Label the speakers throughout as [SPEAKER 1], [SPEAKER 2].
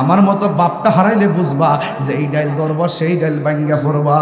[SPEAKER 1] আমার মতো বাপটা হারাইলে বুঝবা যে এই ডাইল ধরবা সেই ডাইল ভাঙ্গা পড়বা।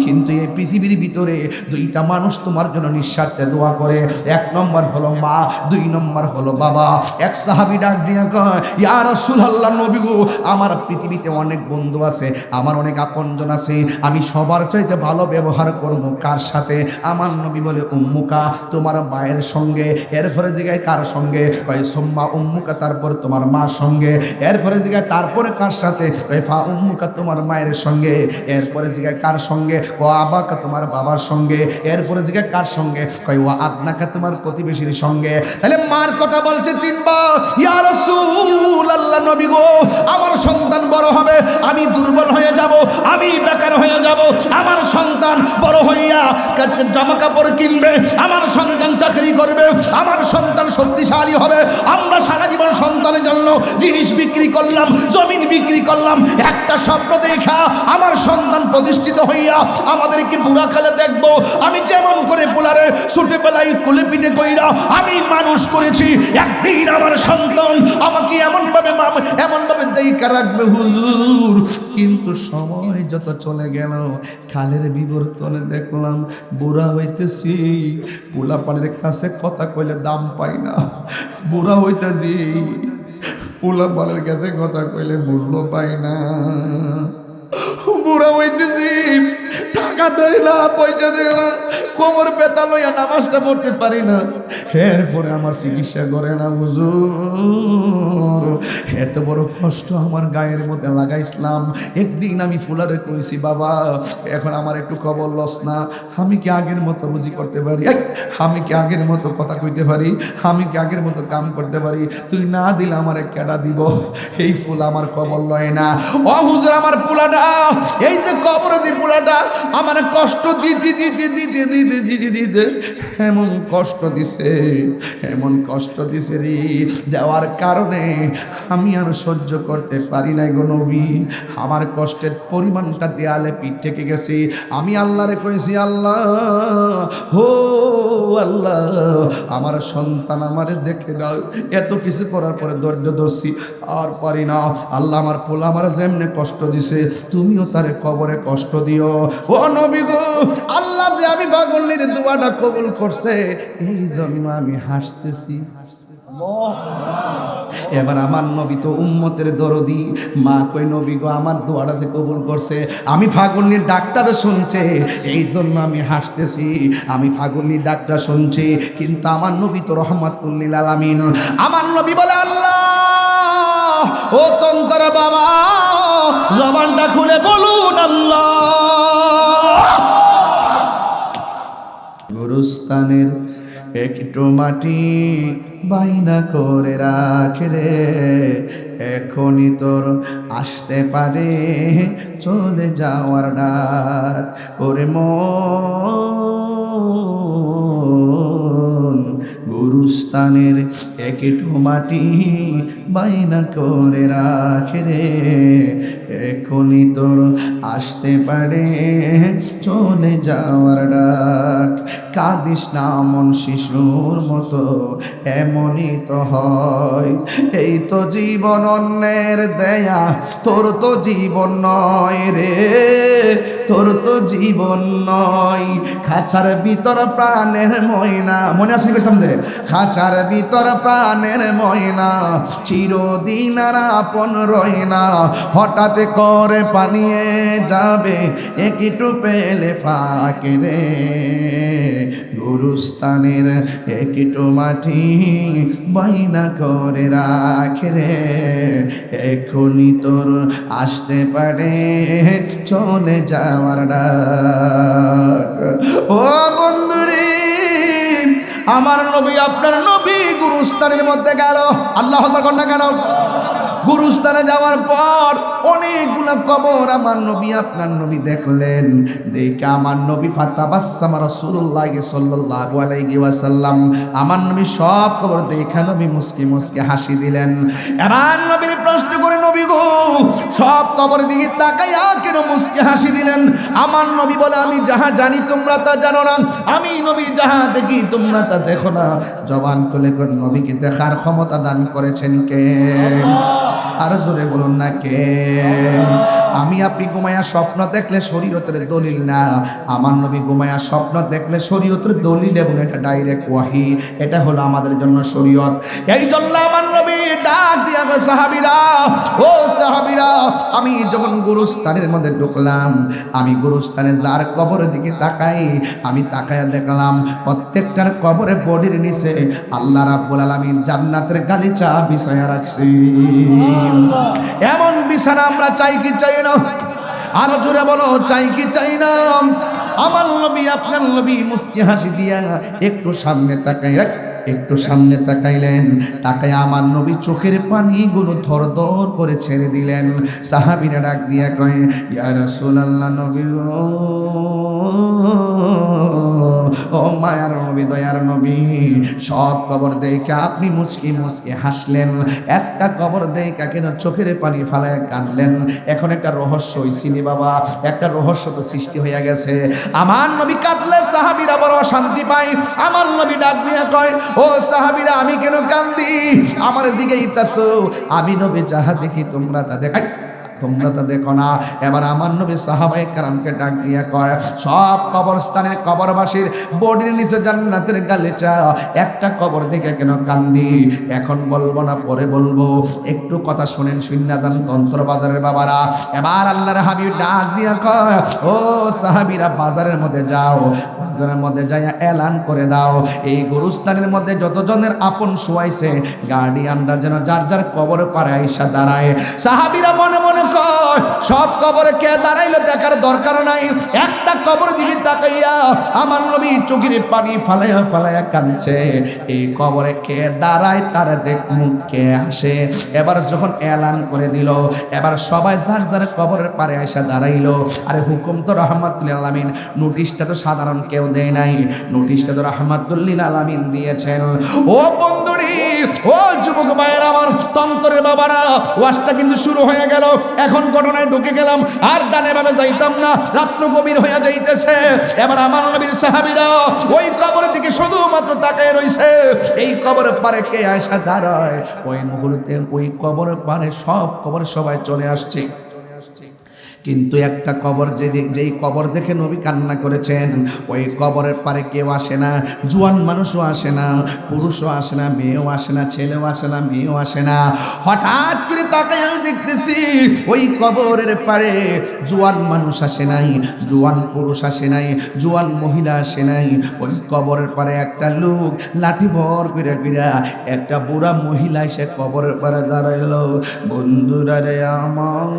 [SPEAKER 1] কিন্তু এই পৃথিবীর ভিতরে দুইটা মানুষ তোমার জন্য নিঃস্বার্থে দোয়া করে। এক নম্বর হলো মা, দুই নম্বর হলো বাবা। এক সাহাবী ডাক দিয়া কয়, ইয়া রাসূলুল্লাহ, নবী গো, আমার পৃথিবীতে অনেক বন্ধু আছে, আমার অনেক আপনজন আছে, আমি সবার চাইতে ভালো ব্যবহার করব কার সাথে? আমার নবী বলে উম্মুকা, তোমার মায়ের সঙ্গে। এরপরে জিগায় কার সঙ্গে? কয় সুম্মা উম্মুকা, তারপর তোমার মার সঙ্গে। এরপরে জিগায় তারপরে কার সাথে? কয় ফা উম্মুকা, তোমার মায়ের সঙ্গে। এরপরে জিগায় কার সঙ্গে? ও আবাকা, তোমার বাবার সঙ্গে। এরপরে জিগায় কার সঙ্গে? কয় ওয়া আদনাকা, তোমার প্রতিবেশীর সঙ্গে। তাহলে মার কথা বলছে তিনবার। ইয়া রাসূলুল্লাহ, নবী গো, আমার সন্তান বড় হবে, আমি দুর্বল হয়ে যাব, আমি বেকার হয়ে যাব। আমার সন্তান বড় হইয়া জামা কাপড় কিনবে, আমার সন্তান চাকরি করবে, আমার সন্তান শক্তিশালী হবে। আমরা সারা জীবন সন্তানের জন্য জিনিস বিক্রি করলাম, জমিন বিক্রি করলাম, একটা স্বপ্ন দেখা আমার সন্তান প্রতিষ্ঠিত হইয়া আমাদেরকে বুড়া কালে দেখবো। আমি যেমন করে পোলারে ছুটে পেলাই কুলে পিঠে কইরা আমি মানুষ করেছি, একদিন আমার সন্তান আমাকে এমনভাবে দেখা রাখবে হুজুর। কিন্তু সময় যত চলে গেল, কালের বিবর্তনে দেখলাম বুড়া হইতেছি, পোলা পানের কাছে কথা কইলে দাম পাই না। বুড়া হইতেছি, পোলা পানের কাছে কথা কইলে মূল্য পাই না। বুড়া হইতেছি, টাকা দেয় না, পয়সা দেয় না, কোমর ব্যথা লইয়া নামাজটা পড়তে পারি না। এরপরে আমার চিকিৎসা করে না হুজুর। এত বড় কষ্ট আমার গায়ের মধ্যে লাগাইছিলাম। একদিন আমি ফুলারে কইছি, বাবা এখন আমার একটু খবর লস না, আমি কি আগের মতো রুজি করতে পারি? আমি কি আগের মতো কথা কইতে পারি? আমি কি আগের মতো কাম করতে পারি? তুই না দিলে আমার কেডা দিব? এই ফুল আমার খবর লয় না। ও হুজুর, আমার পোলাটা, এই যে কবর দি পোলাটা আমার কষ্ট দিতে দিতে দিতে দিতে দিতে দিতে এমন কষ্ট দিছে, এমন কষ্ট দিছে রে, যাওয়ার কারণে আমি আর সহ্য করতে পারি নাই গো নবী। আমার কষ্টের পরিমাণটা দেয়ালে পিঠ থেকে গেছে। আমি আল্লাহরে কইছি, আল্লাহ হো আল্লাহ, আমার সন্তান আমারে দেখে দাও। এত কিছু করার পরে ধৈর্য ধরছি, আর পারি না। আল্লাহ, আমার পোলা আমার যেমনে কষ্ট দিছে, তুমিও তারে কবরে কষ্ট দিও। ও নবী গো, আল্লাহ যে আমি পাগলের দোয়াটা কবুল করছে, এই জন্য আমি হাসতেছি। এবার আমার নবী তো উম্মতের দরদি। মা কই, নবী গো, আমার দোয়াটা যে কবুল করছে, আমি ফাগুলির ডাক্তার শুনছে, এই জন্য আমি হাসতেছি। আমি ফাগুলির ডাক্তার শুনছি, কিন্তু আমার নবী তো রহমাতুল লিল আলামিন। আমার নবী বলে, আল্লাহ, ও তন্তর বাবা, জবানটা খুলে বলুন আল্লাহ। গুরুস্থানের একটু মাটি বাইনা করে রাখে রে, এখনই তোর আসতে পারে চলে যাওয়ার ডাক। ওরে মন, গুরুস্থানের একটু মাটি বাইনা করে রাখে রে, এখনই তোর আসতে পারে চলে যাওয়ার ডাক। কাঁদিস না মন শিশুর মতো, এমনই তো হয়। এই তো জীবন অন্যের দেয়া, তোর তো জীবন নয় রে, তোর তো জীবন নয়। খাঁচার ভিতর প্রাণের ময়না, মনে আছে কি সামনে? খাঁচার ভিতর প্রাণের ময়না, চিরদিন আর আপন রয় না। হঠাৎ করে পালিয়ে যাবে, একটু পেলে ফাঁকে রে। গুরুস্থানের একটু মাটি বাইনা করে রাখে রে, এখনই তোর আসতে পারে চলে যাওয়ার ডাক। ও বন্ধুরে, আমার নবী, আপনার নবী গুরুস্থানের মধ্যে গেল। আল্লাহ আকবার কন্যা কেন? গুরুস্থানে যাওয়ার পর অনেকগুলো কবর আমার নবী, আপনার নবী দেখলেন। দেখে আমার নবী ফাতাবাসসামা রাসূলুল্লাহ সাল্লাল্লাহু আলাইহি ওয়াসাল্লাম, আমার নবী সব কবর দেখে নবী মুস্কি মুস্কি হাসি দিলেন। এবার নবীর প্রশ্ন করে, নবী গো, সব কবর দিকে তাকাইয়া কেন মুস্কি হাসি দিলেন? আমার নবী বলে, আমি যাহা জানি তোমরা তা জানো না, আমি নবী যাহা দেখি তোমরা তা দেখো না। জবান খুলে কোন নবীকে দেখার ক্ষমতা দান করেছেন কে? আর জোরে বলুন না কে? আমি আপনি ঘুমায়া স্বপ্ন দেখলে শরীয়তের দলিল না, আমার নবী ঘুমায়া স্বপ্ন দেখলে শরীয়তের দলিল, এবং এটা ডাইরেক্ট ওয়াহি, এটা হলো আমাদের জন্য শরীয়ত। এই জন্য আমার নবী ডাক দিয়া গো সাহাবীরা, ও সাহাবীরা, আমি যখন গুরুস্থানের মধ্যে ঢুকলাম, আমি গুরুস্থানে যার কবরের দিকে তাকাই, আমি তাকায়া দেখলাম প্রত্যেকটার কবরে বডির নিচে আল্লাহ রাব্বুল আলামিন জান্নাতের গালিচা বিছায়া রাখছে। এমন বিছানা আমরা চাই কি চাই না? আরো জোরে বলো, চাই কি চাই না? আমার নবী, আপনার নবী মুস্কি হাসি দিয়া একটু সামনে তাকাইলেন, তাকায় আমার নবী চোখের পানিগুলো থরথর করে ছেড়ে দিলেন। সাহাবীরা ডাক দিয়া কয়, ইয়া রাসূলুল্লাহ, নবী ও মায়ার নবী, দয়ার নবী, সব কবর দেখে আপনি মুচকি মুচকি হাসলেন, একটা কবর দেখে কেন চোখের পানি ফালায় কাঁদলেন? এখন একটা রহস্য হইছিনি বাবা, একটা রহস্য তো সৃষ্টি হইয়া গেছে। আমার নবী কাঁদলে সাহাবীরা বড় শান্তি পায়। আমার নবী ডাক দিয়া কয়, ও সাহাবীরা, আমি কেন কান্দি? আমার জিগাইতাছো, আমি নবী যাহা দেখি তোমরা তা দেখাই, তোমরা তো দেখো না। এবার আমার নবী সাহাবায়ে কেরামকে ডাক দিয়া কয়, সব কবরস্থানের কবরবাসীর বডির নিচে জান্নাতের গালিচা, একটা কবর দেখে কেন কান্দি? এখন বলবো না, পরে বলবো, একটু কথা শুনেন, শুননা যান তন্ত্র বাজারের বাবারা। এবার আল্লাহর হাবিব ডাক দিয়া কয়, ও সাহাবীরা, বাজারের মধ্যে যাও, বাজারের মধ্যে যাইয়া এলান করে দাও, এই গুরুস্থানের মধ্যে যতজনের আপন শুয়াইছে, গার্ডিয়ানরা যেন যার যার কবর পারে আইসা দাঁড়ায়। সাহাবীরা মনে মনে কয়, সব কবরে কে দাঁড়াইলো দেখার দরকার নাই, একটা কবর দিকে তাকাইয়া আমার নবী চোখের পানি ফালাইয়া ফালাইয়া কাঁদছে। এই কবরে কে দাঁড়ায় তারা দেখুন, কে আসে। এবার যখন এলান করে দিল, এবার সবাই যার যার কবরের পারে এসে দাঁড়াইলো। আরে হুকুম তো রাহমাতুল লিল আলামিন, নোটিশটা তো সাধারণ কেউ দেয় নাই, নোটিশটা তো রাহমাতুল লিল আলামিন দিয়েছেন। ও বন্ধুরি, ও যুবক ভাইয়েরা, আমার তন্তরের বাবারা, ওয়াজটা কিন্তু শুরু হয়ে গেল। এখন ঘটনায় ঢুকে গেলাম, আর ডানে ভাবে যাইতাম না, রাত্র গভীর হয়ে যাইতেছে। এবার আমার নবীর সাহাবীরা ওই কবরের দিকে শুধুমাত্র তাকায় রইছে। এই কবরের পারে কে আয়সা দাঁড়ায়, ওই মুহূর্তে ওই কবরের পারে সব কবর সবাই চলে আসছে। কিন্তু একটা কবর, যেই কবর দেখে নবী কান্না করেছেন, ওই কবরের পারে কেউ আসে না। জোয়ান মানুষও আসে না, পুরুষও আসে না, মেয়েও আসে না, ছেলেও আসে না, মেয়েও আসে না। হঠাৎ করে তাকায় দেখতেছি ওই কবরের পারে জোয়ান মানুষ আসে নাই, জোয়ান পুরুষ আসে নাই, জোয়ান মহিলা আসে নাই। ওই কবরের পারে একটা লোক লাঠি ভর করে একটা বুড়া মহিলা এসে কবরের পারে দাঁড়াইলো। বন্ধুরা রে আমার,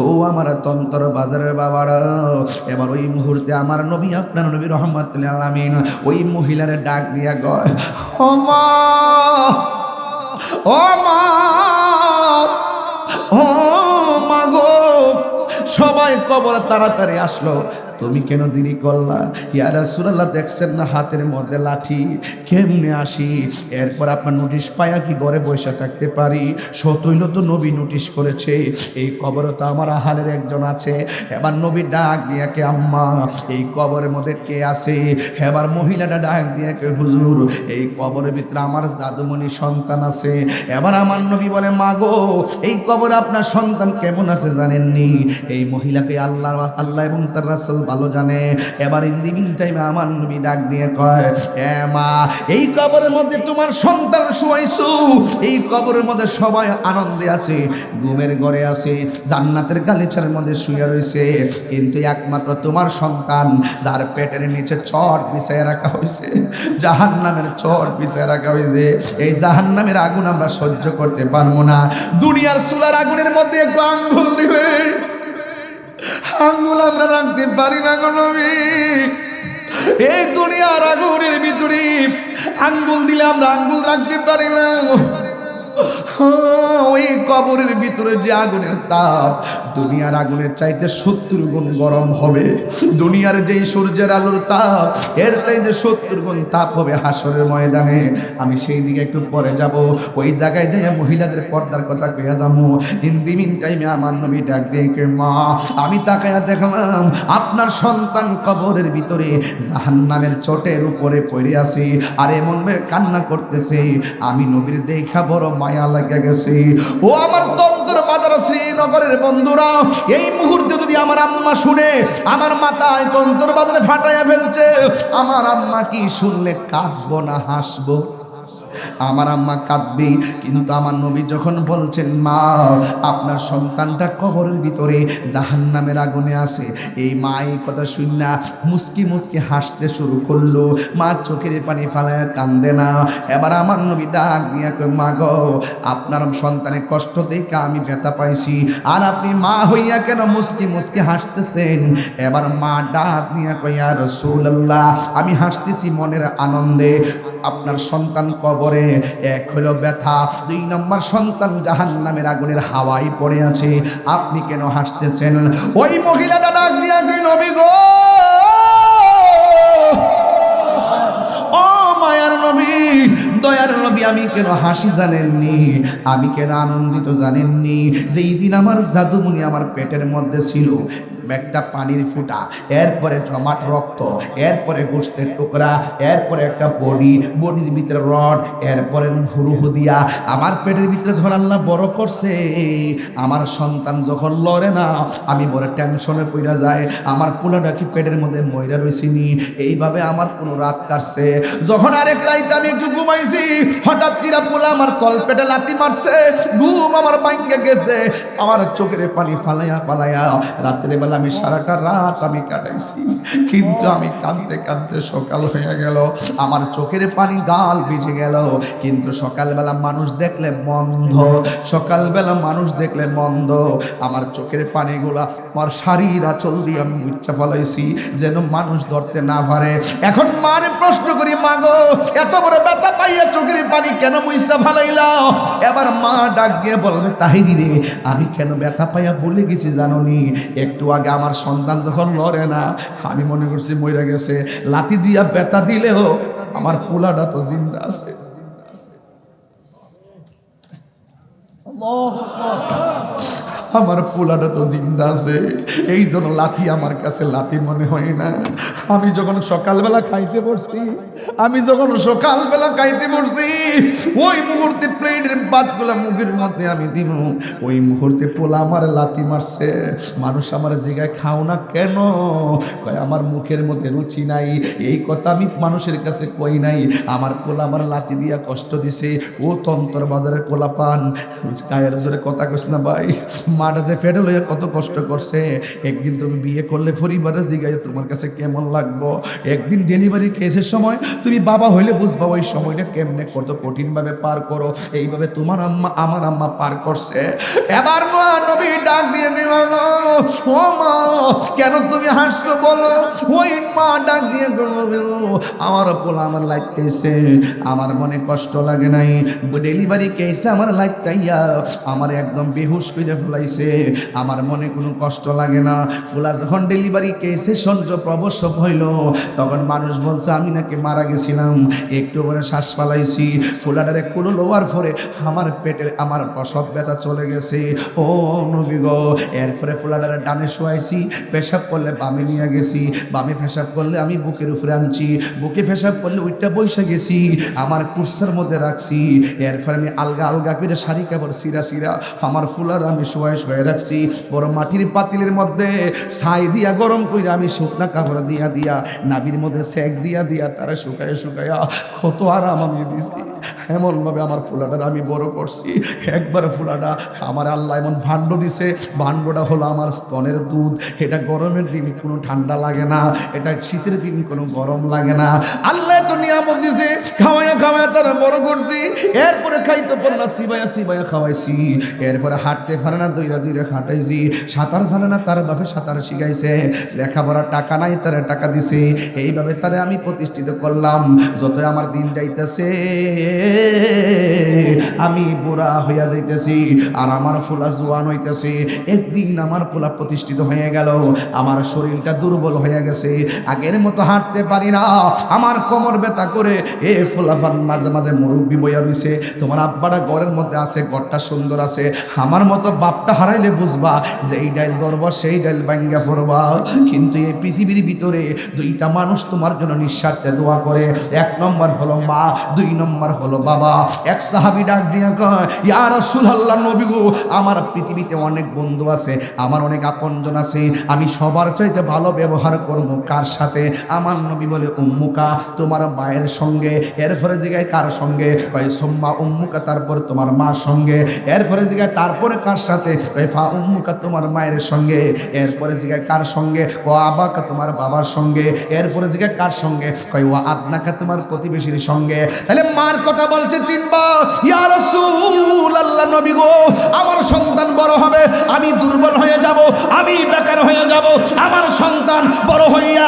[SPEAKER 1] ও আমার তন্তর বাজারের বাবারা, এবার ওই মুহূর্তে আমার নবী, আপনার নবী রাহমাতুল লিল আলামিন ওই মহিলারে ডাক দিয়া কয়, ও মা, ও মা, ও মা গো, সবাই কবর তাড়াতাড়ি আসলো, তুমি কেন দেরি করলা? ইয়া রাসূলুল্লাহ, দেখছেন না হাতের মধ্যে লাঠি, কেমনে আসি? এরপর আপনার নোটিশ পায়া কি ঘরে বসে থাকতে পারি? সতইল তো নবী নোটিশ করেছে, এই কবরে তো আমার আহালের একজন আছে। এবার নবী ডাক দিয়া কে, আম্মা, এই কবরের মধ্যে কে আছে? এবার মহিলাটা ডাক দিয়া কে, হুজুর, এই কবরের ভিতরে আমার জাদুমণি সন্তান আছে। এবার আমার নবী বলে, মা গো, এই কবরে আপনার সন্তান কেমন আছে জানেননি? এই মহিলাকে আল্লাহ এবং তার রাসূল ভালো জানে। এবার ইন দি মিন টাইমে আমার নবী ডাক দিয়ে কয়, এ মা, এই কবরের মধ্যে তোমার সন্তান শুয়াইছো, এই কবরের মধ্যে সবাই আনন্দে আছে, ঘুমের ঘরে আছে, জান্নাতের গালিচার মধ্যে শুয়ে রয়েছে, কিন্তু একমাত্র তোমার সন্তান, যার পেটের নিচে চট বিছায় রাখা হয়েছে, জাহান্নামের চট বিছায় রাখা হয়েছে। এই জাহান্নামের আগুন আমরা সহ্য করতে পারবো না। দুনিয়ার চুলার আগুনের মধ্যে একটু আঙ্গুল দিবে, আঙ্গুল আমরা রাখতে পারি না গো নবী। এই দুনিয়ার আগুনের ভিতরে আঙ্গুল দিলে আমরা আঙ্গুল রাখতে পারি না। ওই কবরের ভিতরে যে আগুনের তাপ, দুনিয়ার আগুনের চাইতে 70 গুণ গরম হবে। দুনিয়ার যেই সূর্যের আলোর তাপ এর চাইতে 70 গুণ তাপ হবে হাসরের ময়দানে। আমি সেই দিকে একটু পরে যাব, ওই জায়গায় যাই মহিলাদের পর্দার কথা কইয়া যাবো। ইন দি মিন টাইমে আমার নবী ডাক দিয়ে, মা আমি তাকায়া দেখলাম আপনার সন্তান কবরের ভিতরে জাহান্নামের চটের উপরে পড়ে আছে, আর এমন ভাবে কান্না করতেছে। আমি নবীর দেখা বড় মায়া লেগে গেছে। ও আমার তন্তর বাজার শ্রীনগরের বন্ধুরা, এই মুহূর্তে যদি আমার আম্মা শুনে, আমার মাথায় তন্তর বাজারে ফাটাইয়া ফেলছে। আমার আম্মা কি শুনলে কাঁদবো না হাসবো? আমার আম্মা কাঁদবে। কিন্তু আমার নবী যখন বলছেন, মা আপনার সন্তানটা কবরের ভিতরে জাহান্নামের আগুনে আছে, এই মা এই কথা শুননা মুস্কি মুস্কি হাসতে শুরু করলো। মা চোখের পানি ফালায়া কান্দে না। এবার আমার নবী ডাক দিয়া কই, মা গো আপনার সন্তানের কষ্ট দেখে আমি ব্যথা পাইছি, আর আপনি মা হইয়া কেন মুস্কি মুস্কি হাসতেছেন? এবার মা ডাক দিয়া কই, ইয়া রাসূলুল্লাহ আমি হাসতেছি মনের আনন্দে। আপনার সন্তান কবরে, এক হলো ব্যথা, 2 নম্বর সন্তান জাহান্নামের আগুনের হাওয়ায় পড়ে আছে, আপনি কেন হাসতেছেন? ওই মহিলাটা ডাক দিয়া কই, নবী গো, ও মায়ার নবী, দয়ার নবী, আমি কেন হাসি জানেননি? আমি কেন আনন্দিত জানেননি? যেই দিন আমার জাদুমণি আমার পেটের মধ্যে ছিল, একটা পানির ফুটা, এরপরে জমাট রক্ত, এরপরে গোশতের টুকরা, এরপরে একটা বডির ভিতরে রড, এরপরে হুরুহু দিয়া আমার পেটের ভিতরে যখন আল্লাহ বড় করছে, আমার সন্তান যখন লড়ে না আমি বড় টেনশনে পড়া যায়। আমার পোলাটা কি পেটের মধ্যে ময়রা রয়েছিনি? এইভাবে আমার কোনো রাত কাটছে। যখন আরেক রাইতে আমি একটু ঘুমাইছি, হঠাৎ কিরা পোলা আমার তল পেটে লাথি মারছে, ঘুম আমার ভাঙ্গে গেছে। আমার চোখের পানি ফালাইয়া ফালাইয়া রাত্রে বেলা আমি সারাটা রাত আমি কাটাইছি। কিন্তু আমি কাঁদতে কাঁদতে সকাল হয়ে গেল, আমার চোখের পানি গাল ভিজে গেল। কিন্তু সকালবেলা মানুষ দেখলে মন্দ, সকালবেলা মানুষ দেখলে মন্দ। আমার চোখের পানিগুলা আমার শাড়ির আঁচল দিয়ে আমি মুচ্ছা ফলাইছি যেন মানুষ ধরতে না পারে। এখন মারে প্রশ্ন করি, মা গো এত বড় ব্যথা পাইয়া চোখের পানি কেন মুচ্ছা ফলাইলা? এবার মা ডাক দিয়ে বলবে, তাহিরি রে আমি কেন ব্যথা পাইয়া বলে গেছি জানোনি? একটু আগে আমার সন্তান যখন লড়ে না আমি মনে করছি মরে গেছে, লাথি দিয়া ব্যথা দিলেও আমার পোলাটা তো জিন্দা আছে। আমার পোলাটা তো জিন্দা আছে, এই জন্য লাথি আমার কাছে লাথি মনে হয় না। আমি যখন সকালবেলা খাইতে বসছি, ওই মুহূর্তে প্লেটের ভাতগুলা মুখের মধ্যে আমি দিব, ওই মুহূর্তে পোলা আমার লাথি মারছে। মানুষ আমার জায়গায় খাও না কেন? কয় আমার মুখের মধ্যে রুচি নাই। এই কথা আমি মানুষের কাছে কই নাই, আমার পোলা আমার লাথি দিয়া কষ্ট দিছে। ও তন্তর বাজারের পোলা পান, গায়ের জোরে কথা কইস না ভাই। মাটা যে ফেডে লইয়া কত কষ্ট করছে। একদিন তুমি বিয়ে করলে পরিবারে জিগাই তোমার কাছে কেমন লাগবো। একদিন ডেলিভারি কেসের সময় তুমি বাবা হইলে বুঝবা ওই সময়টা কেমনে কত কঠিন ভাবে পার করো। এইভাবে তোমার আম্মা আমার আম্মা পার করছে। এবার নবী ডাক দিয়ে দিবা, ও মা কেন তুমি হাসছো বলো? ওই মা ডাক দিয়ে আমার পোলা আমার লাগতেছে, আমার মনে কষ্ট লাগে নাই। ডেলিভারি কেসে আমার লাগতাইয়া আমার একদম বেহুশ করে ফেলাইছে, আমার মনে কোনো কষ্ট লাগে না। ফুলা যখন ডেলিভারি কেসে সঞ্জ প্রবসব হইল তখন মানুষ বলছে আমি নাকি মারা গেছিলাম, একটু করে শ্বাস ফালাইছি। ফুলাটারে কোনো লোয়ার ফরে আমার পেটে আমার প্রসব ব্যথা চলে গেছে। ও নবী গো, এরপরে ফুলাটারে ডানে শোয়াইছি, পেশাব করলে বামে নিয়ে গেছি, বামে পেশাব করলে আমি বুকের উপরে আনছি, বুকে পেশাব করলে ওইটা বসে গেছি, আমার কুর্সার মধ্যে রাখছি। এরপরে আমি আলগা আলগা করে শাড়ি কাপড় সিরা সিরা আমার ফুলার আমি শোয়ে রাখছি। বড় মাটির পাতিলের মধ্যে ছাই দিয়া গরম করে আমি শুকনা কাপড় দিয়া দিয়া নাবির মধ্যে সেক দিয়া দিয়া তারা শুকায়া কত আরাম আমি দিছি। এমনভাবে আমার ফুলাটা আমি বড় করছি। একবার ফুলাটা আমার আল্লাহ এমন ভাণ্ড দিছে, ভাণ্ডটা হলো আমার স্তনের দুধ। এটা গরমের দিন কোনো ঠান্ডা লাগে না, এটা শীতের দিন কোনো গরম লাগে না। আল্লাহ তো নিয়ামত দিছে, খাওয়াইয়া তারা বড় করছি। এরপরে খাইতে পারলা সিবাইয়া খাওয়াইছি। দিছি। এরপরে হাঁটতে পারে না, দইরা দইরা খাটাইছি। সাঁতার জানে না, তার বাপে সাঁতার শিখাইছে। লেখাপড়ার টাকা নাই, তারে টাকা দিছে। এইভাবে তারে আমি প্রতিষ্ঠিত করলাম। যতই আমার দিন যাইতেছে আমি বুড়া হইয়া যাইতেছি, আর আমার ফুলা জোয়ান হইতেছে। একদিন আমার পোলা প্রতিষ্ঠিত হয়ে গেল, আমার শরীরটা দুর্বল হয়ে গেছে, আগের মতো হাঁটতে পারি না, আমার কোমর ব্যথা করে। এ ফুলাফান মাঝে মাঝে মুরব্বী বইয়া রইছে, তোমার আব্বাটা ঘরের মধ্যে আছে, ঘরটা সুন্দর আছে, আমার মতো বাপটা হারাইলে বুঝবা যে এই ডাইল গর্ব সেই ডাইল ভাঙ্গা পড়বা। কিন্তু এই পৃথিবীর ভিতরে দুইটা মানুষ তোমার জন্য নিঃস্বার্থে দোয়া করে। এক নম্বর হলো মা, দুই নম্বর হলো বাবা। এক সাহাবী ডাক দিয়া কয়, ইয়া রাসূলুল্লাহ, নবী গো, আমার পৃথিবীতে অনেক বন্ধু আছে, আমার অনেক আপনজন আছে, আমি সবার চাইতে ভালো ব্যবহার করব কার সাথে? আমার নবী বলে উম্মুকা, তোমার মায়ের সঙ্গে। এরপরে জিগায় কার সঙ্গে? কয় সুম্মা উম্মুকা, তারপর তোমার মার সঙ্গে। এরপরে জিগায় তারপরে কার সাথে? কয় ফা উম্মুকা, তোমার মায়ের সঙ্গে। এরপরে জিগায় কার সঙ্গে? ও আবাকা, তোমার বাবার সঙ্গে। এরপরে জিগায় কার সঙ্গে? কয় ওয়া আদনাকা, তোমার প্রতিবেশীর সঙ্গে। তাহলে মার কথা বলছে তিনবার। ইয়া রাসূলুল্লাহ, নবী গো, আমার সন্তান বড় হবে, আমি দুর্বল হয়ে যাব, আমি বেকার হয়ে যাব, আমার সন্তান বড় হইয়া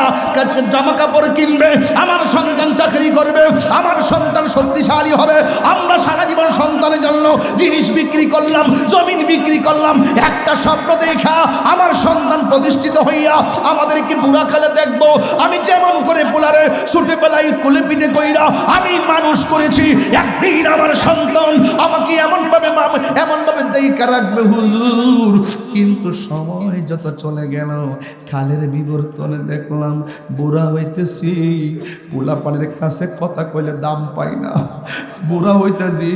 [SPEAKER 1] জামা কাপড় কিনবে, আমার সন্তান চাকরি করবে, আমার সন্তান শক্তিশালী হবে। আমরা সারা জীবন সন্তানের জন্য জিনিস বিক্রি করলাম, জমিন বিক্রি করলাম, একটা স্বপ্ন দেখা আমার সন্তান প্রতিষ্ঠিত হইয়া আমাদেরকে বুড়া কালে দেখবো। আমি যেমন করে পোলারে ছুটে বেলাই কুলে পিঠে কইরা আমি মানুষ করেছি, একদিন আমার সন্তান আমাকে এমনভাবে দেখা রাখবে হুজুর। কিন্তু সময় যত চলে গেল, কালের বিবর্তনে দেখলাম বুড়া হইতেছি, পোলা পানের কাছে কথা কইলে দাম পাই না। বুড়া হইতেছি,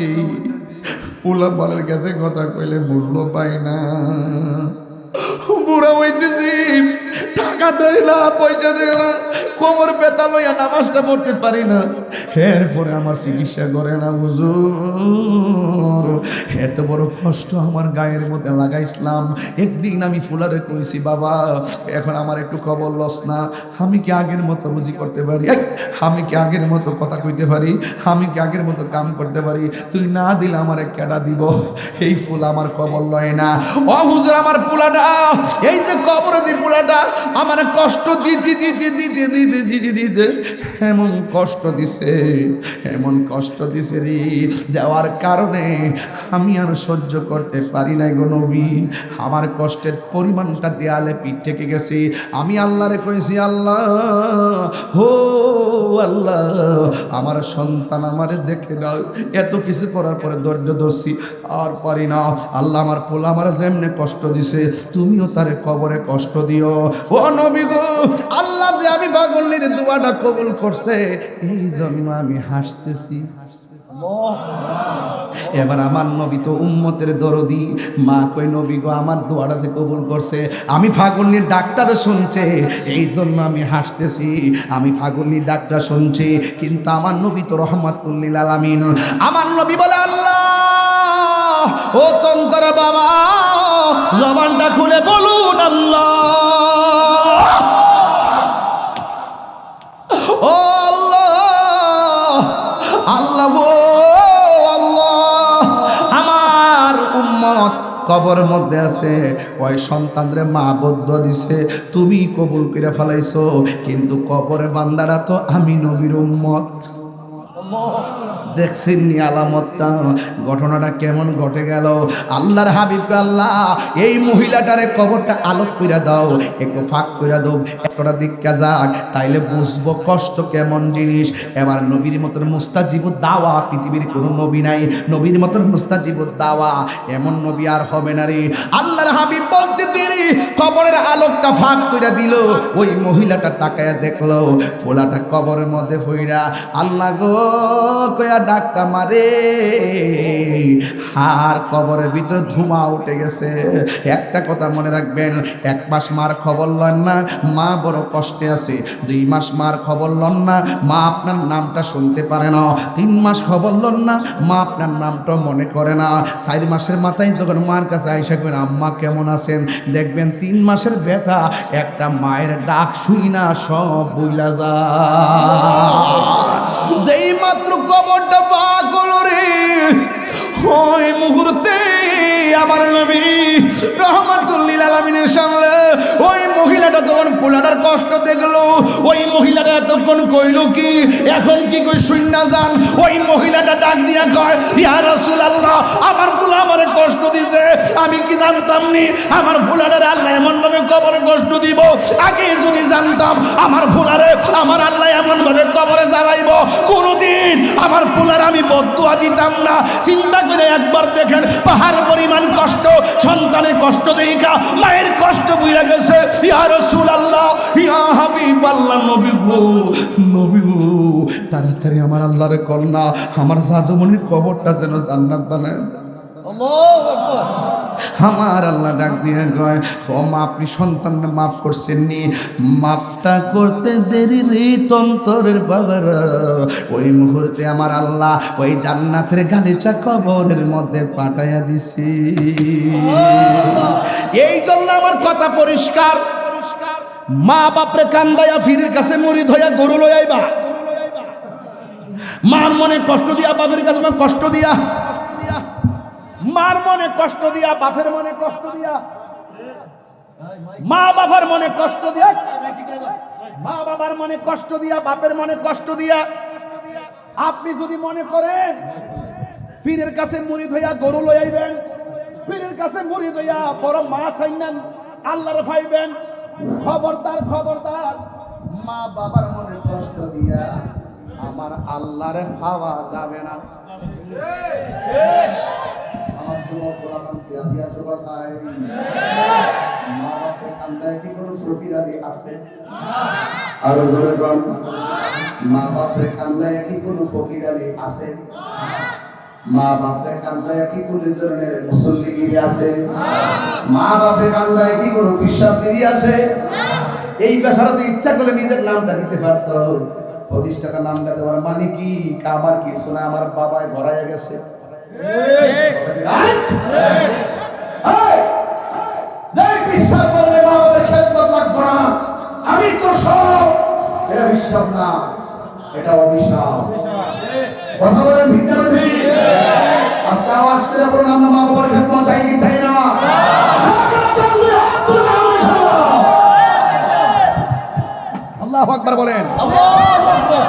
[SPEAKER 1] পোলা পানের কাছে কথা কইলে মূল্য পাই না। বুড়া হইতেছি, টাকা দেয় না, পয়সা দেয় না, কোমর ব্যথা লইয়া নামাজটা পড়তে পারি না। এরপরে আমার চিকিৎসা করে না হুজুর। এত বড় কষ্ট আমার গায়ের মধ্যে লাগাইছিলাম। একদিন আমি ফুলারে কইছি, বাবা এখন আমার একটু খবর লস না, আমি কি আগের মতো রুজি করতে পারি? আমি কি আগের মতো কথা কইতে পারি? আমি কি আগের মতো কাম করতে পারি? তুই না দিলে আমার কেডা দিব? এই ফুল আমার খবর লয় না। ও হুজুর, আমার পোলাটা, এই যে কবর দি পোলাটা আমার কষ্ট দিতে দিতে দিতে দিতে দিতে দিতে এমন কষ্ট দিছে, এমন কষ্ট দিছে রে, যাওয়ার কারণে আমি আর সহ্য করতে পারি নাই গো নবী। আমার কষ্টের পরিমাণটা দেয়ালে পিঠ থেকে গেছে। আমি আল্লাহরে কইছি, আল্লাহ হো আল্লাহ, আমার সন্তান আমারে দেখে দাও। এত কিছু করার পরে ধৈর্য ধরছি, আর পারি না। আল্লাহ আমার পোলা আমার যেমনে কষ্ট দিছে, তুমিও তারে কবরে কষ্ট দিও। ও নবী গো, আল্লাহ যে আমি পাগলের দোয়াটা কবুল করছে, এই জন্য আমি হাসতেছি। এবার আমার নবী তো উম্মতের দরদি, মা কই নবী গো, আমার দোয়াটা যে কবুল করছে, আমি ফাগুলির ডাক্তার শুনছে, এই জন্য আমি হাসতেছি। আমি ফাগুলির ডাক্তার শুনছি, কিন্তু আমার নবী তো রহমাতুল লিল আলামিন। আমার নবী বলে, আল্লাহ ও তন্তর বাবা, জবানটা খুলে বলুন আল্লাহ। ও আল্লাহ, আল্লাহ ও আল্লাহ, আমার উম্মত কবর মধ্যে আছে, ওই সন্তানরে মা বদ্ধ দিছে, তুমি কবুল করে ফেলাইছো, কিন্তু কবরের বান্দারা তো আমি নবীর উম্মত। দেখছেন নি আলামতটা, ঘটনাটা কেমন ঘটে গেল। আল্লাহর হাবিবকে আল্লাহ এই মহিলাটারে কবরটা আলোক কইরা দাও, একটু ফাঁক কইরা দাও, একটা দিকটা যাক, তাইলে বুঝবো কষ্ট কেমন জিনিস। এবার নবীর মতন মুস্তাজিবুদ দাওয়া পৃথিবীর কোনো নবী নাই, নবীর মতন মুস্তাজিবুদ দাওয়া এমন নবী আর হবে না রে। আল্লাহর হাবিব বলতে দেরি, কবরের আলোকটা ফাঁক কইরা দিল, ওই মহিলাটা তাকায়া দেখলো পোলাটা কবরের মধ্যে হইরা। আল্লাহ গো কয়া ডাকটা মারে, আর কবরের ভিতরে ধুমা উঠে গেছে। একটা কথা মনে রাখবেন, 1 মাস মার খবর লন না, মা বড় কষ্টে আছে। 2 মাস মার খবর লন না, মা আপনার নামটা শুনতে পারে না। 3 মাস খবর লন না, মা আপনার নামটা মনে করে না। 4 মাসের মাথায় যখন মার কাছে আইসা করেন আম্মা কেমন আছেন, দেখবেন 3 মাসের ব্যথা একটা মায়ের ডাক শুই না সব বইলা যায়। যেই মাত্র কবরটা পাক হলো রে, ওই মুহূর্তে রহমাতুল লিল আলামিনের সামনে ওই মহিলাটা যখন পোলাটার কষ্ট দেখলো, ওই মহিলাটা এতক্ষণ কইল কি, এখন কি কই শূন্য যান। ওই মহিলাটা ডাক দিয়া কয়, ইয়া রাসূলুল্লাহ, আমার পোলা আমারে কষ্ট দিছে, আমি কি জানতাম নি আমার পোলাটারে আল্লাহ এমন ভাবে কবরে কষ্ট দিব। আগে যদি জানতাম আমার পোলারে আমার আল্লাহ এমন ভাবে কবরে জ্বালাইব, কোনদিন আমার পোলার আমি বদদুয়া দিতাম না। চিন্তা করে একবার দেখেন, পাহাড় পরিমাণ কষ্ট, সন্তানের কষ্ট দেখা মায়ের কষ্ট বুঝে গেছে। ইয়া রাসূলুল্লাহ, ইয়া হাবিবাল্লাহ, নবী গো, নবী গো, তাড়াতাড়ি আমার আল্লাহরে কন্যা আমার জাদুমণির কবরটা যেন জান্নাত বানায়। আমার আল্লাহ ডাক দিয়ে কয়, ও মা, আপনি সন্তানকে মাফ করছেন নি, মাফটা করতে দেরি রে তন্তরের বাবারা। ওই মুহূর্তে আমার আল্লাহ ওই জান্নাতের গালিচা কবরের মধ্যে পাঠাইয়া দিছি। এই জন্য আমার কথা পরিষ্কার, মা বাপরে কান্দাইয়া ফিরের কাছে মুরিদ হইয়া গরু লই আইবা। মার মনে কষ্ট দিয়া বাপের কাছে কষ্ট দিয়া, মার মনে কষ্ট দিয়া বাপের মনে কষ্ট দিয়া, মা বাবার মনে কষ্ট দিয়া, মা বাবার মনে কষ্ট দিয়া, বাপের মনে কষ্ট দিয়া। আপনি যদি মনে করেন পীরের কাছে মুরিদ হইয়া গরু লই আইবেন, পীরের কাছে মুরিদ হইয়া বড় মাছ আইনান আল্লাহর পাইবেন, খবরদার খবরদার, মা বাবার মনে কষ্ট দিয়া আমার আল্লাহর পাওয়া যাবে না। আমার যুবক গোলাম ফিরাদি আছে কথায়, মা বাপের কান্দায় কি কোনো ফকির আলী আছে? আর জোরে বল, মা বাপের কান্দায় কি কোনো ফকির আলী আছে? মা বাপের কান্দায় কি কোনো জনের মুসল্লিগিরি আছে? মা বাপের কান্দায় কি কোনো পিসাবগিরি আছে? এই বেচারা তো ইচ্ছা করে নিজের নামটা নিতে পারতো। 25 টাকা নামটা দেওয়ার মানে কি, আমার কিছু না, আমার বাবায় গড়াইয়া গেছে। আমি তো সব, এটা বিশ্বাস না, এটা অভিশাপ। কথা বলেন ঠিক না ঠিক? আজকে আওয়াজ করে বলুন, আমরা মা বাবার খেদমত চাই কি চাই না? আল্লাহু আকবার বলেন।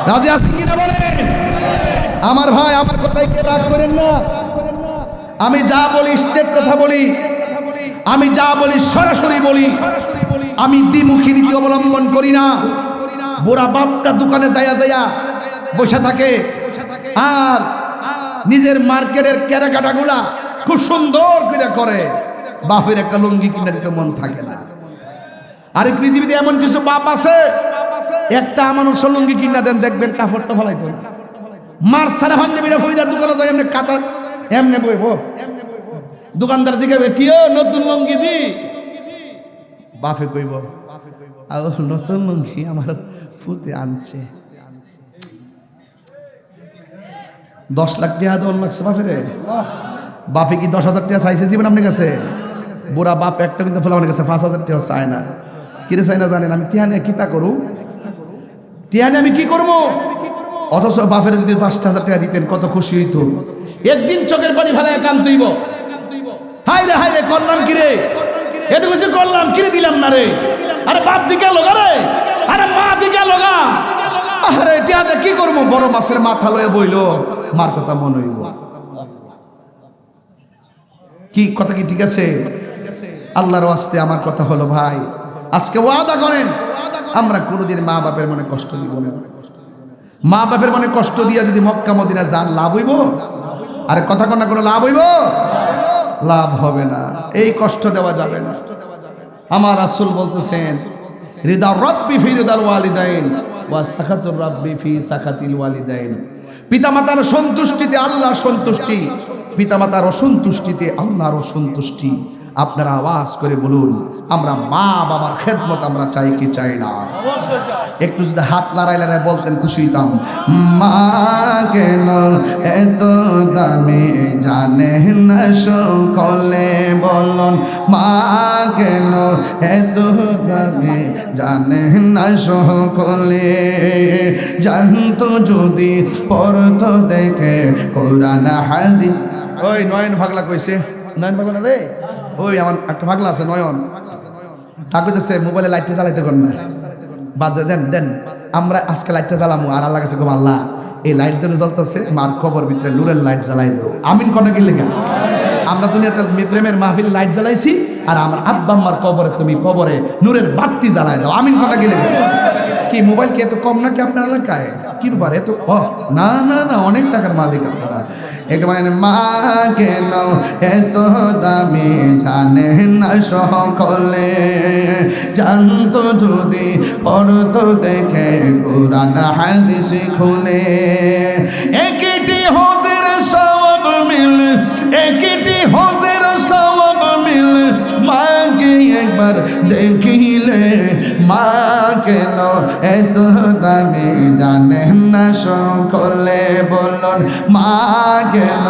[SPEAKER 1] রাজি আছেন কিনা বলেন? আমার ভাই, আমার কথাই কে রাগ করেন না। আমি যা বলি স্টেট কথা বলি, আমি যা বলি সরাসরি বলি, আমি দ্বিমুখী নীতি অবলম্বন করি না। বুড়া বাপটা দোকানে যায়া যায়া বসে থাকে আর নিজের মার্কেটের কেনাকাটাগুলা খুব সুন্দর করে করে, বাপের একটা লুঙ্গি কিনে দিতে মন থাকে না। আর পৃথিবীতে এমন কিছু বাপ আছে, একটা মানুষ লুঙ্গি কিনা দেন, দেখবেন কাপড়টা ফলাইতো না, মার সারা ভান্ডে হইরা দোকানে যায় এমনি কাতার এমনি বইব। দোকানদার জিজ্ঞাসা, কি নতুন লুঙ্গি দি? বাপে কইব, নতুন লুঙ্গি আমার ফুতে আনছে। 10 লাখ টাকা দন লাগছে বাপের। বাপে কি 10,000 টাকা চাইছে জীবন আপনার কাছে? বুড়া বাপ একটা কিন্তু ফলে আমার কাছে 5,000 টাকা চায় না। কিরে চাই না জানেন? আমি টিহানে কিতা করু, টিহানে আমি কি করবো? অথচ বাপের যদি 5,000 টাকা দিতেন কত খুশি হইতো। একদিন চোখের পানি ফেলায় কান্দইব, হাই রে করলাম কিরে, এত কিছু করলাম কিরে দিলাম না রে। আরে বাপ দিকে লগা রে, আরে মা দিকে লগা, আরে টিহাতে কি করবো? বড় মাছের মাথা লয়ে বইল, মার কথা মনে হইব। কি কথা কি ঠিক আছে? আল্লাহর ওয়াস্তে আমার কথা হলো ভাই, আজকে ওয়াদা করেন আমরা কোনোদিন মা বাপের মনে কষ্ট দিব না। মা বাপের মনে কষ্ট দিয়া যদি মক্কা মদিনা যান, লাভ হইব? আরে কথা কন্যা কোনো লাভ হইব? লাভ হবে না, এই কষ্ট দেওয়া যাবে না। আমার রাসূল বলতেছেন, রিদা রাব্বি ফি রিদাল ওয়ালিদাইন ওয়া সাখাতুর রাব্বি ফি সাখাতিল ওয়ালিদাইন। পিতামাতার সন্তুষ্টিতে আল্লাহর সন্তুষ্টি, পিতামাতার অসন্তুষ্টিতে আল্লাহর অসন্তুষ্টি। আপনারা আওয়াজ করে বলুন, আমরা মা বাবার খেদমত আমরা চাই কি চাই না? একটু যদি হাত লড়াই লড়াই বলতেন খুশি হইতাম। মা কেন এত দামি জানে না সকলে, বলুন মা কেন এত দামি জানে না সকলে। জানতো যদি পড়তো দেখে কোরআন হাদিস। ওই নয়ন পাগলা কইছে, নয়ন পাগল রে, ওই আমার একটা পাগলা আছে নয়ন, তাকে তো মোবাইলে লাইটটা জ্বালাইতে কর না, বাদ দেন দেন। আমরা আজকে লাইটটা জ্বালামু, আর আল্লাহ কাছে আল্লাহ এই লাইট যেন জ্বলতেছে, মার কবর ভিতরে নূরের লাইট জ্বালাই দেবো, আমিন কটা কি লেখা। আমরা দুনিয়াতে প্রেমের মাহফিল লাইট জ্বালাইছি, আর আমার আব্বা আম্মার কবরে তুমি কবরে নূরের বাতি জ্বালাই দাও, আমিন কটা কি লেখা। কি মোবাইল কি এত কম নাকি আপনার এলাকায়? কি ব্যাপার এত? না না না, অনেক টাকার মালিক আপনারা। একটু মানে মা কেন এত দামি জানে না সকলে, জানতো যদি পড়তো দেখে কোরআন হাদিস খুলে। একটি হজের সওয়াব মিল, একটি হজের সওয়াব মিল, মাকে একবার দেখিলে। মা কেন এত দামি জানেন না সকলে, বলুন মা কেন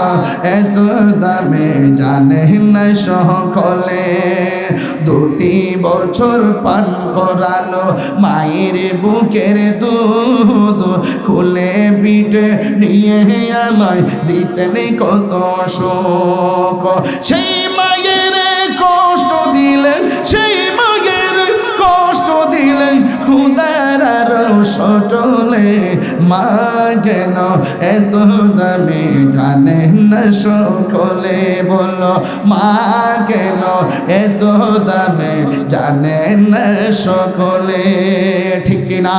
[SPEAKER 1] এত দামি জানেন না সকলে। 2 বছর পান করালো মায়ের বুকের দুধ, খুলে পিঠে নিয়ে আমায় দিতেন কত সুখ। সেই মায়ের কষ্ট দিলেন, সেই মায়ের কষ্ট দিলেন খুদার সটলে। মা কেন এত দামি জানেন না সকলে, বলো মা কেন এত দামি জানেন না সকলে, ঠিক না?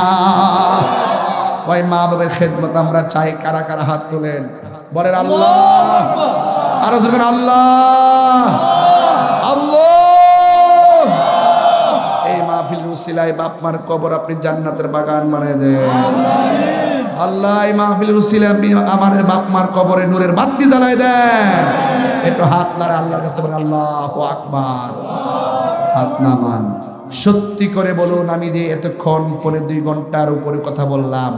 [SPEAKER 1] ওই মা বাবার খেদমত আমরা চাই। কারা কারা হাত তোলেন বলেন আল্লাহ, আরো জোরে আল্লাহ আল্লাহ। এই মাহফিল উসিলায় বাপ মার কবর আপনি জান্নাতের বাগান বানিয়ে দেন আল্লাহ। এই মাহফিল উসিলায় আপনি আমাদের বাপ মার কবরে নূরের বাতি জ্বালায় দেন। একটু হাত লাড়ে আল্লাহর কাছে বলেন আল্লাহু আকবার। হাত নামান। সত্যি করে বলুন, আমি যে এতক্ষণ 2.5 ঘন্টার উপরে কথা বললাম,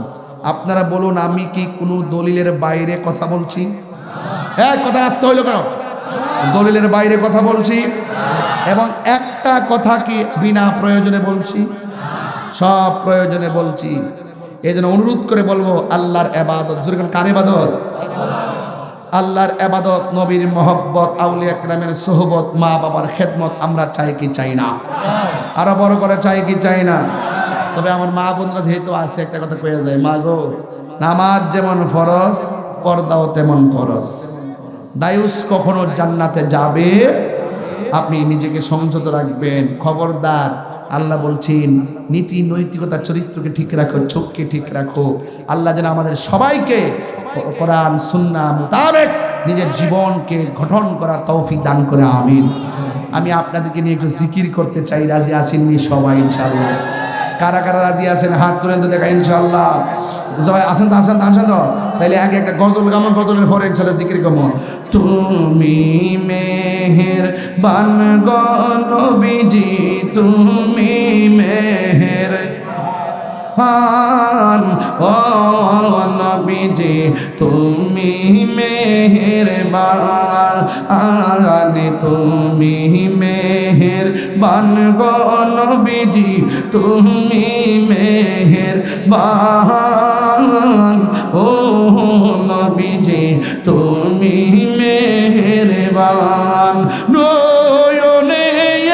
[SPEAKER 1] আপনারা বলুন আমি কি কোনো দলিলের বাইরে কথা বলছি? হ্যাঁ, কথা আসতে হইল কেন? দলিলের বাইরে কথা বলছি? এবং একটা কথা কি বিনা প্রয়োজনে বলছি? সব প্রয়োজনে বলছি। এই জন্য অনুরোধ করে বলবো, আল্লাহর ইবাদত, যেরকম কার ইবাদত? আল্লাহর ইবাদত, নবীর মহব্বত, আউলিয়া কেরামের সোহবত, মা বাবার খেদমত আমরা চাই কি চাই না? আরো বড় করে চাই কি চাই না? তবে আমার মা বোনরা যেহেতু আছে, একটা কথা কয়ে যায়, মা গো, নামাজ যেমন ফরজ, পর্দাও তেমন ফরজ। দায়ুস কখনো জান্নাতে যাবে, আপনি নিজেকে সংযত রাখবেন। খবরদার, আল্লাহ বলছেন নীতি নৈতিকতা চরিত্রকে ঠিক রাখো, চোখকে ঠিক রাখো। আল্লাহ যেন আমাদের সবাইকে কোরআন সুন্নাহ মোতাবেক নিজের জীবনকে গঠন করা তৌফিক দান করে, আমিন। আমি আপনাদেরকে নিয়ে একটু জিকির করতে চাই, রাজি আছেননি সবাই ইনশাআল্লাহ? কারা কারা রাজি আছেন হাত তুলেন তো দেখা, ইনশাআল্লাহ সবাই আছেন তো? আসেন আসেন তো, তাইলে আগে একটা গজল গামন, গজলের পরে ইনশাআল্লাহ জিকির গামো। তুমি মেহেরবান গো নবীজি, তুমি মেহেরবান ও নবীজি, তুমি মেহেরবান, তুমি মেহেরবান গো নবীজি, তুমি মেহেরবান ও নবীজি, তুমি মেহেরবান। নয়নে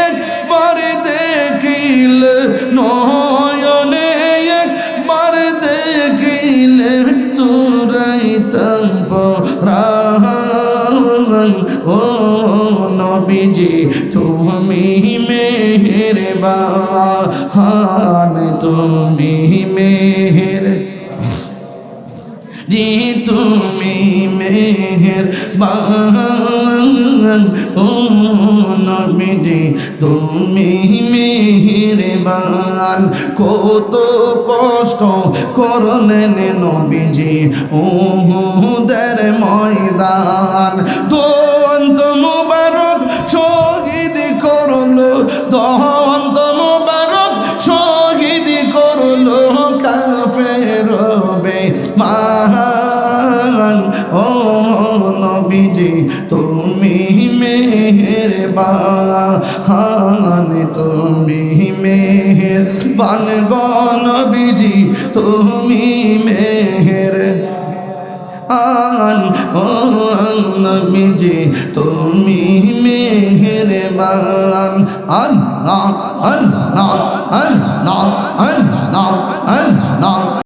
[SPEAKER 1] একবার দেখিলে, নয়নে একবার দেখিলে, চুরাইতাম পরাণ ও নবীজি, তুমি মেহেরবান, তুমি মেহের জি, তুমি মেহেরবান ও নবীজি, তুমি মেহেরবান। কত কষ্ট করলেন নবীজি উহুদের ময়দান, দন্ত মুবারক শহীদ করলো, দন্ত মুবারক শহীদ করলো কাফের বেঈমান ও নবীজি, তুমি মেহেরবান, তুমি মেহেরবান গো নবীজি, তুমি মেহেরবান ও নবীজি তুমি মেহেরবান। আল্লাহ আল্লাহ আল্লাহ আল্লাহ